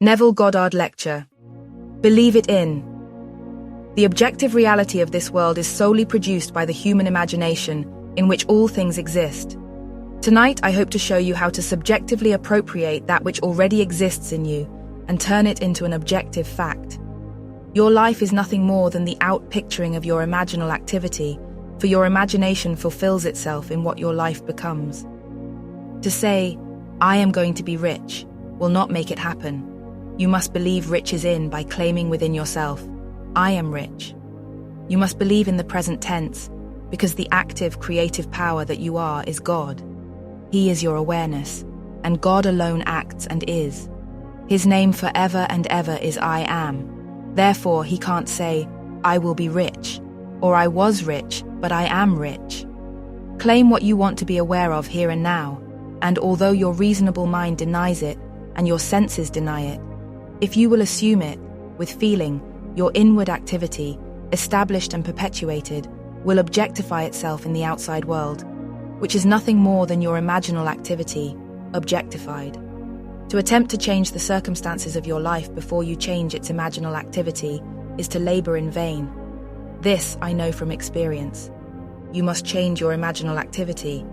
Neville Goddard lecture. Believe it in. The objective reality of this world is solely produced by the human imagination, in which all things exist. Tonight, I hope to show you how to subjectively appropriate that which already exists in you and turn it into an objective fact. Your life is nothing more than the outpicturing of your imaginal activity, for your imagination fulfills itself in what your life becomes. To say, "I am going to be rich," will not make it happen. You must believe rich is in by claiming within yourself, "I am rich." You must believe in the present tense, because the active, creative power that you are is God. He is your awareness, and God alone acts and is. His name forever and ever is I am. Therefore, he can't say, "I will be rich," or "I was rich, but I am rich." Claim what you want to be aware of here and now, and although your reasonable mind denies it, and your senses deny it, if you will assume it, with feeling, your inward activity, established and perpetuated, will objectify itself in the outside world, which is nothing more than your imaginal activity, objectified. To attempt to change the circumstances of your life before you change its imaginal activity is to labor in vain. This I know from experience. You must change your imaginal activity,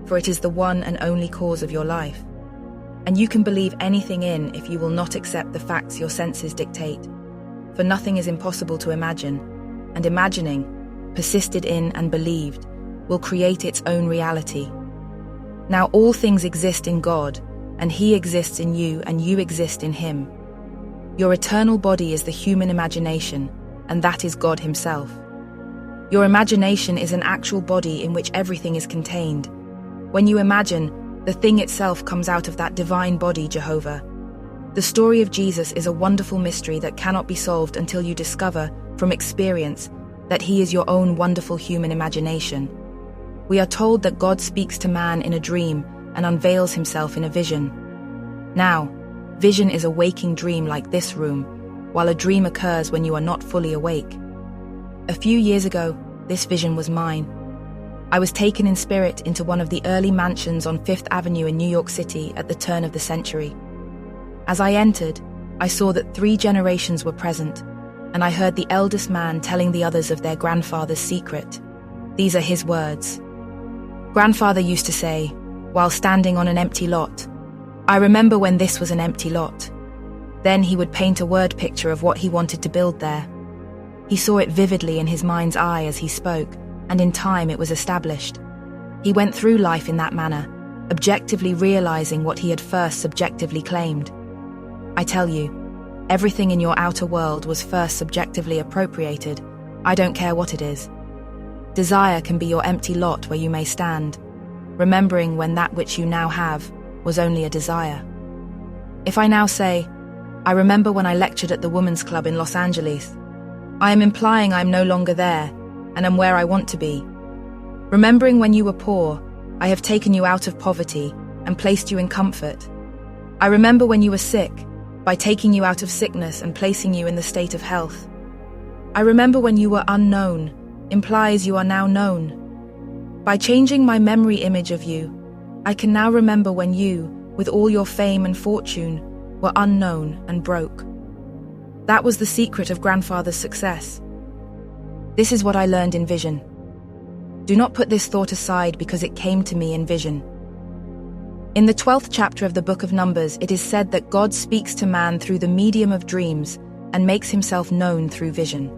for it is the one and only cause of your life. And you can believe anything in if you will not accept the facts your senses dictate. For nothing is impossible to imagine, and imagining, persisted in and believed, will create its own reality. Now all things exist in God, and He exists in you and you exist in Him. Your eternal body is the human imagination, and that is God Himself. Your imagination is an actual body in which everything is contained. When you imagine, the thing itself comes out of that divine body, Jehovah. The story of Jesus is a wonderful mystery that cannot be solved until you discover, from experience, that He is your own wonderful human imagination. We are told that God speaks to man in a dream and unveils Himself in a vision. Now, vision is a waking dream like this room, while a dream occurs when you are not fully awake. A few years ago, this vision was mine. I was taken in spirit into one of the early mansions on 5th Avenue in New York City at the turn of the century. As I entered, I saw that 3 generations were present, and I heard the eldest man telling the others of their grandfather's secret. These are his words. Grandfather used to say, while standing on an empty lot, "I remember when this was an empty lot." Then he would paint a word picture of what he wanted to build there. He saw it vividly in his mind's eye as he spoke, and in time it was established. He went through life in that manner, objectively realizing what he had first subjectively claimed. I tell you, everything in your outer world was first subjectively appropriated. I don't care what it is. Desire can be your empty lot where you may stand, remembering when that which you now have was only a desire. If I now say, "I remember when I lectured at the Women's Club in Los Angeles," I am implying I am no longer there and am where I want to be. Remembering when you were poor, I have taken you out of poverty and placed you in comfort. I remember when you were sick, by taking you out of sickness and placing you in the state of health. I remember when you were unknown, implies you are now known. By changing my memory image of you, I can now remember when you, with all your fame and fortune, were unknown and broke. That was the secret of grandfather's success. This is what I learned in vision. Do not put this thought aside because it came to me in vision. In the 12th chapter of the book of Numbers, it is said that God speaks to man through the medium of dreams and makes Himself known through vision.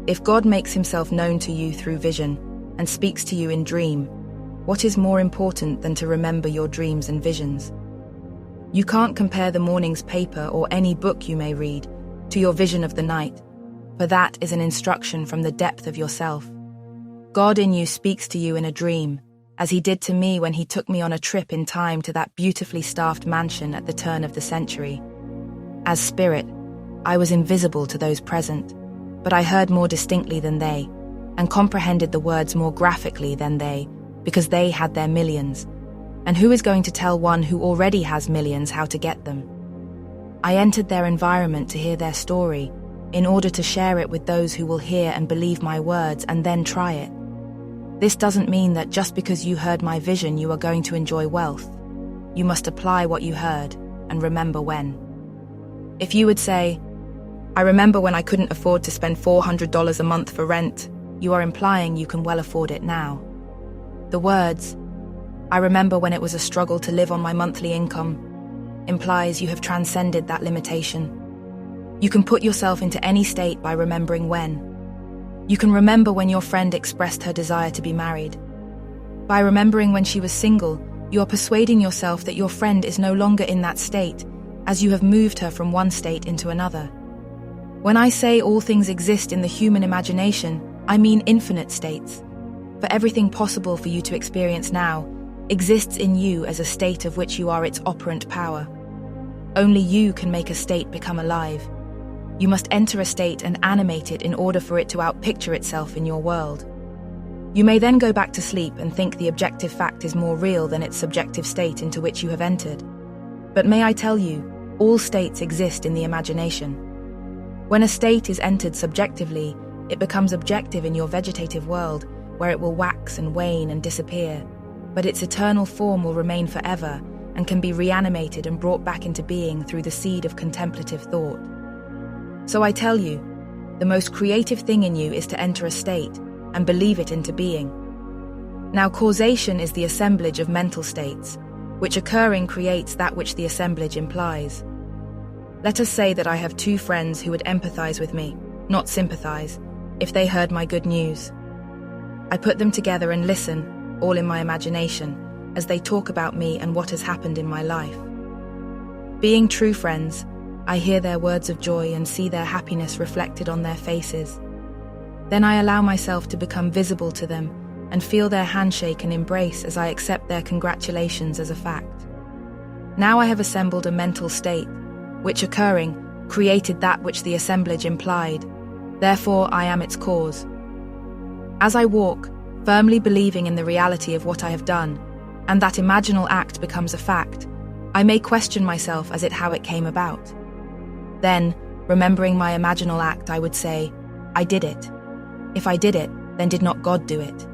If God makes Himself known to you through vision and speaks to you in dream, what is more important than to remember your dreams and visions? You can't compare the morning's paper or any book you may read to your vision of the night, for that is an instruction from the depth of yourself. God in you speaks to you in a dream, as He did to me when He took me on a trip in time to that beautifully staffed mansion at the turn of the century. As spirit, I was invisible to those present, but I heard more distinctly than they, and comprehended the words more graphically than they, because they had their millions. And who is going to tell one who already has millions how to get them? I entered their environment to hear their story, in order to share it with those who will hear and believe my words and then try it. This doesn't mean that just because you heard my vision you are going to enjoy wealth. You must apply what you heard and remember when. If you would say, "I remember when I couldn't afford to spend $400 a month for rent," you are implying you can well afford it now. The words, "I remember when it was a struggle to live on my monthly income," implies you have transcended that limitation. You can put yourself into any state by remembering when. You can remember when your friend expressed her desire to be married. By remembering when she was single, you are persuading yourself that your friend is no longer in that state, as you have moved her from one state into another. When I say all things exist in the human imagination, I mean infinite states. For everything possible for you to experience now exists in you as a state of which you are its operant power. Only you can make a state become alive. You must enter a state and animate it in order for it to outpicture itself in your world. You may then go back to sleep and think the objective fact is more real than its subjective state into which you have entered. But may I tell you, all states exist in the imagination. When a state is entered subjectively, it becomes objective in your vegetative world, where it will wax and wane and disappear, but its eternal form will remain forever and can be reanimated and brought back into being through the seed of contemplative thought. So I tell you, the most creative thing in you is to enter a state and believe it into being. Now, causation is the assemblage of mental states, which occurring creates that which the assemblage implies. Let us say that I have two friends who would empathize with me, not sympathize, if they heard my good news. I put them together and listen, all in my imagination, as they talk about me and what has happened in my life. Being true friends, I hear their words of joy and see their happiness reflected on their faces. Then I allow myself to become visible to them and feel their handshake and embrace as I accept their congratulations as a fact. Now I have assembled a mental state, which occurring, created that which the assemblage implied. Therefore, I am its cause. As I walk, firmly believing in the reality of what I have done, and that imaginal act becomes a fact, I may question myself as how it came about. Then, remembering my imaginal act, I would say, I did it. If I did it, then did not God do it?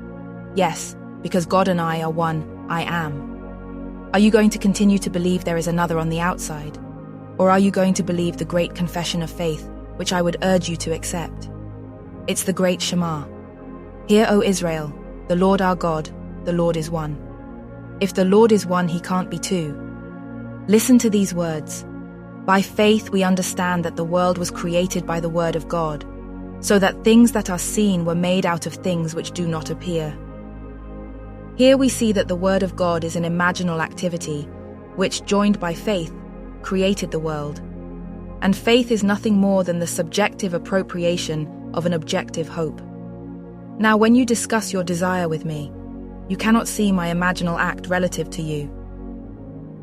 Yes, because God and I are one, I am. Are you going to continue to believe there is another on the outside? Or are you going to believe the great confession of faith, which I would urge you to accept? It's the great Shema. Hear, O Israel, the Lord our God, the Lord is one. If the Lord is one, he can't be two. Listen to these words. By faith we understand that the world was created by the word of God, so that things that are seen were made out of things which do not appear. Here we see that the word of God is an imaginal activity, which, joined by faith, created the world. And faith is nothing more than the subjective appropriation of an objective hope. Now, when you discuss your desire with me, you cannot see my imaginal act relative to you.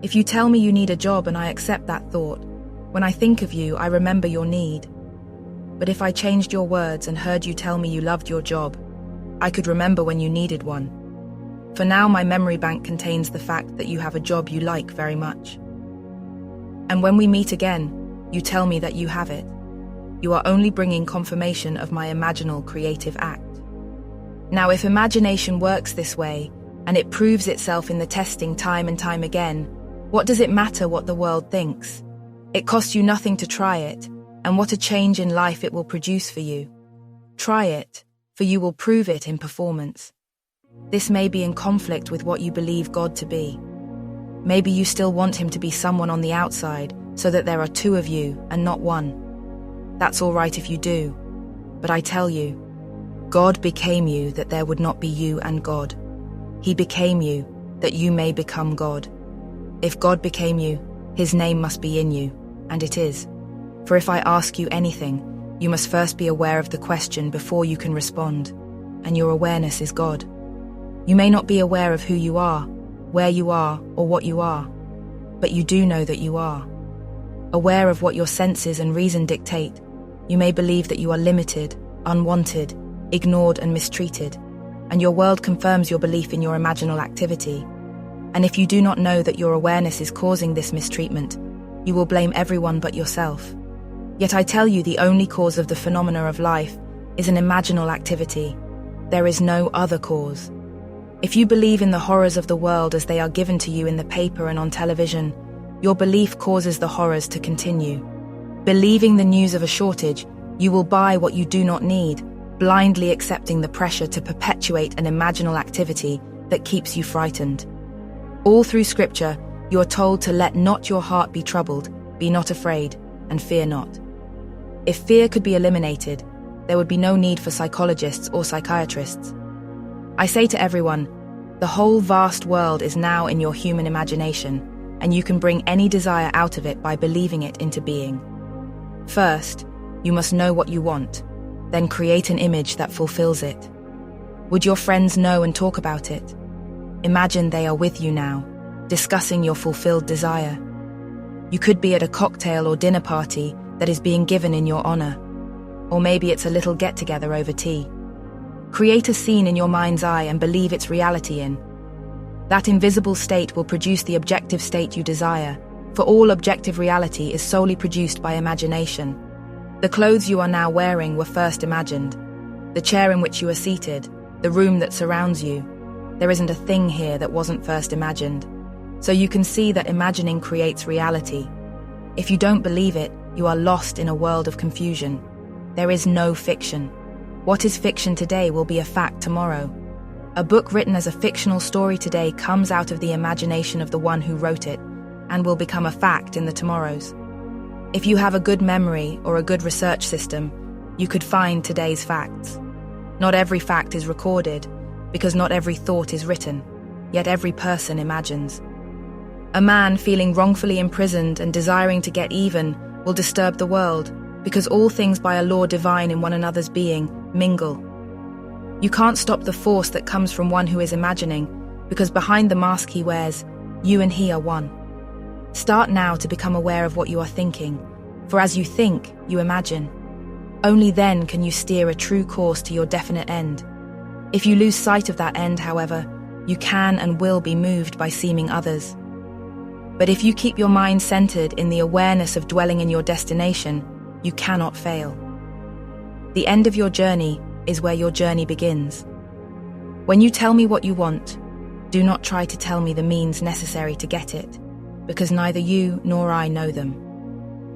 If you tell me you need a job and I accept that thought, when I think of you, I remember your need. But if I changed your words and heard you tell me you loved your job, I could remember when you needed one. For now, my memory bank contains the fact that you have a job you like very much. And when we meet again, you tell me that you have it. You are only bringing confirmation of my imaginal creative act. Now, if imagination works this way, and it proves itself in the testing time and time again, what does it matter what the world thinks? It costs you nothing to try it, and what a change in life it will produce for you. Try it, for you will prove it in performance. This may be in conflict with what you believe God to be. Maybe you still want him to be someone on the outside, so that there are two of you and not one. That's all right if you do, but I tell you, God became you that there would not be you and God. He became you that you may become God. If God became you, his name must be in you, and it is. For if I ask you anything, you must first be aware of the question before you can respond, and your awareness is God. You may not be aware of who you are, where you are, or what you are, but you do know that you are. Aware of what your senses and reason dictate, you may believe that you are limited, unwanted, ignored and mistreated, and your world confirms your belief in your imaginal activity. And if you do not know that your awareness is causing this mistreatment, you will blame everyone but yourself. Yet I tell you the only cause of the phenomena of life is an imaginal activity. There is no other cause. If you believe in the horrors of the world as they are given to you in the paper and on television, your belief causes the horrors to continue. Believing the news of a shortage, you will buy what you do not need, blindly accepting the pressure to perpetuate an imaginal activity that keeps you frightened. All through Scripture, you are told to let not your heart be troubled, be not afraid, and fear not. If fear could be eliminated, there would be no need for psychologists or psychiatrists. I say to everyone, the whole vast world is now in your human imagination, and you can bring any desire out of it by believing it into being. First, you must know what you want, then create an image that fulfills it. Would your friends know and talk about it? Imagine they are with you now, discussing your fulfilled desire. You could be at a cocktail or dinner party that is being given in your honor. Or maybe it's a little get-together over tea. Create a scene in your mind's eye and believe its reality in. That invisible state will produce the objective state you desire, for all objective reality is solely produced by imagination. The clothes you are now wearing were first imagined. The chair in which you are seated, the room that surrounds you. There isn't a thing here that wasn't first imagined. So you can see that imagining creates reality. If you don't believe it, you are lost in a world of confusion. There is no fiction. What is fiction today will be a fact tomorrow. A book written as a fictional story today comes out of the imagination of the one who wrote it, and will become a fact in the tomorrows. If you have a good memory or a good research system, you could find today's facts. Not every fact is recorded, because not every thought is written, yet every person imagines. A man feeling wrongfully imprisoned and desiring to get even will disturb the world, because all things by a law divine in one another's being mingle. You can't stop the force that comes from one who is imagining, because behind the mask he wears, you and he are one. Start now to become aware of what you are thinking, for as you think, you imagine. Only then can you steer a true course to your definite end. If you lose sight of that end, however, you can and will be moved by seeming others. But if you keep your mind centered in the awareness of dwelling in your destination, you cannot fail. The end of your journey is where your journey begins. When you tell me what you want, do not try to tell me the means necessary to get it, because neither you nor I know them.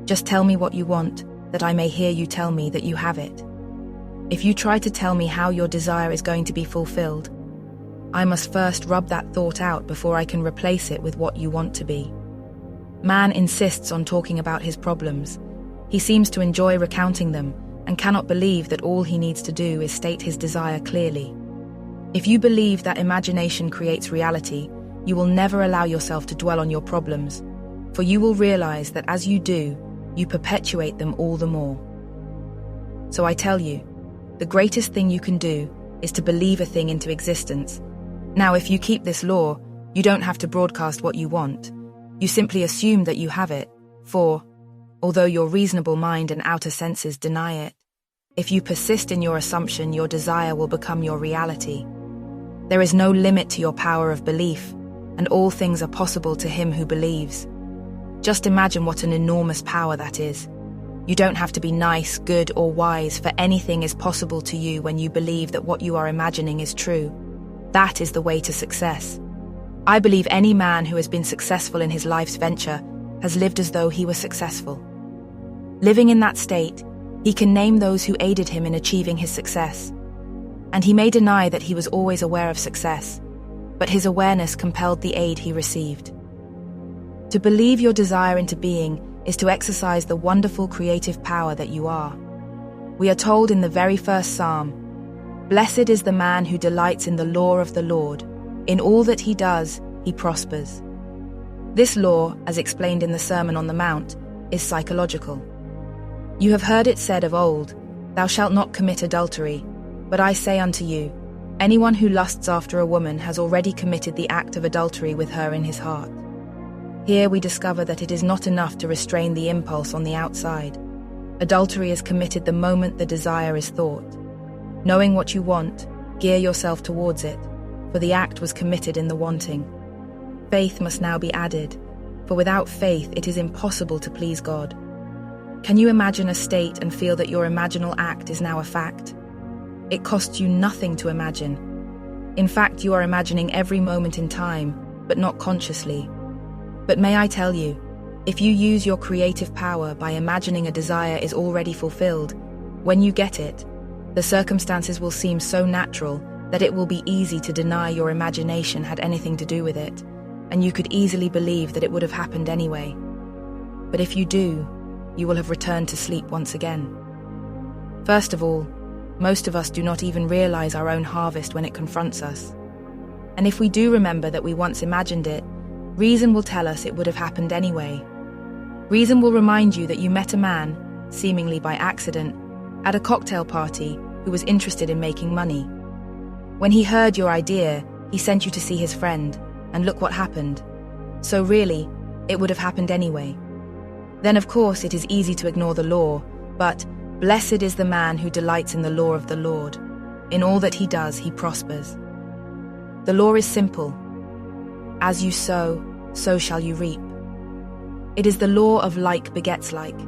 Just tell me what you want, that I may hear you tell me that you have it. If you try to tell me how your desire is going to be fulfilled, I must first rub that thought out before I can replace it with what you want to be. Man insists on talking about his problems. He seems to enjoy recounting them and cannot believe that all he needs to do is state his desire clearly. If you believe that imagination creates reality, you will never allow yourself to dwell on your problems, for you will realize that as you do, you perpetuate them all the more. So I tell you, the greatest thing you can do is to believe a thing into existence. Now, if you keep this law, you don't have to broadcast what you want. You simply assume that you have it, for, although your reasonable mind and outer senses deny it, if you persist in your assumption, your desire will become your reality. There is no limit to your power of belief, and all things are possible to him who believes. Just imagine what an enormous power that is. You don't have to be nice, good, or wise, for anything is possible to you when you believe that what you are imagining is true. That is the way to success. I believe any man who has been successful in his life's venture has lived as though he was successful. Living in that state, he can name those who aided him in achieving his success. And he may deny that he was always aware of success, but his awareness compelled the aid he received. To believe your desire into being is to exercise the wonderful creative power that you are. We are told in the very first Psalm, "Blessed is the man who delights in the law of the Lord. In all that he does, he prospers." This law, as explained in the Sermon on the Mount, is psychological. You have heard it said of old, "Thou shalt not commit adultery." But I say unto you, anyone who lusts after a woman has already committed the act of adultery with her in his heart. Here we discover that it is not enough to restrain the impulse on the outside. Adultery is committed the moment the desire is thought. Knowing what you want, gear yourself towards it, for the act was committed in the wanting. Faith must now be added, for without faith it is impossible to please God. Can you imagine a state and feel that your imaginal act is now a fact? It costs you nothing to imagine. In fact, you are imagining every moment in time, but not consciously. But may I tell you, If you use your creative power by imagining a desire is already fulfilled, when you get it, the circumstances will seem so natural that it will be easy to deny your imagination had anything to do with it, and you could easily believe that it would have happened anyway. But if you do, you will have returned to sleep once again. First of all, most of us do not even realize our own harvest when it confronts us. And if we do remember that we once imagined it, reason will tell us it would have happened anyway. Reason will remind you that you met a man, seemingly by accident, at a cocktail party who was interested in making money. When he heard your idea, he sent you to see his friend, and look what happened. So really, it would have happened anyway. Then of course it is easy to ignore the law, but blessed is the man who delights in the law of the Lord. In all that he does, he prospers. The law is simple. As you sow, so shall you reap. It is the law of like begets like.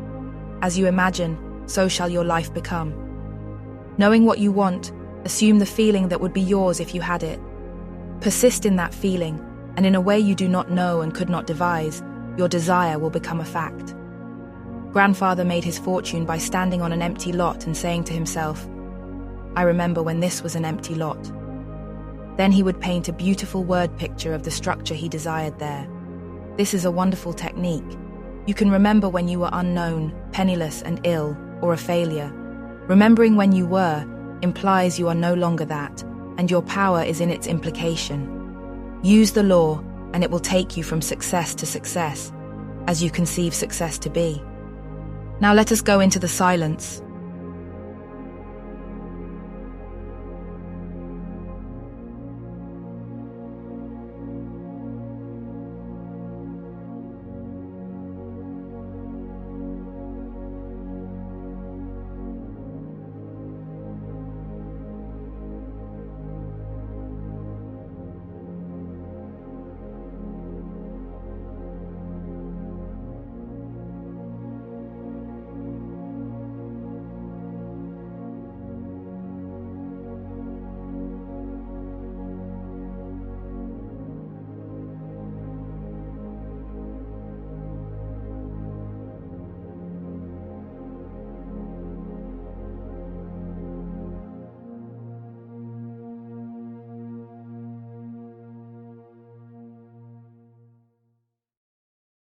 As you imagine, so shall your life become. Knowing what you want, assume the feeling that would be yours if you had it. Persist in that feeling, and in a way you do not know and could not devise, your desire will become a fact. Grandfather made his fortune by standing on an empty lot and saying to himself, "I remember when this was an empty lot." Then he would paint a beautiful word picture of the structure he desired there. This is a wonderful technique. You can remember when you were unknown, penniless and ill, or a failure. Remembering when you were implies you are no longer that, and your power is in its implication. Use the law, and it will take you from success to success, as you conceive success to be. Now let us go into the silence.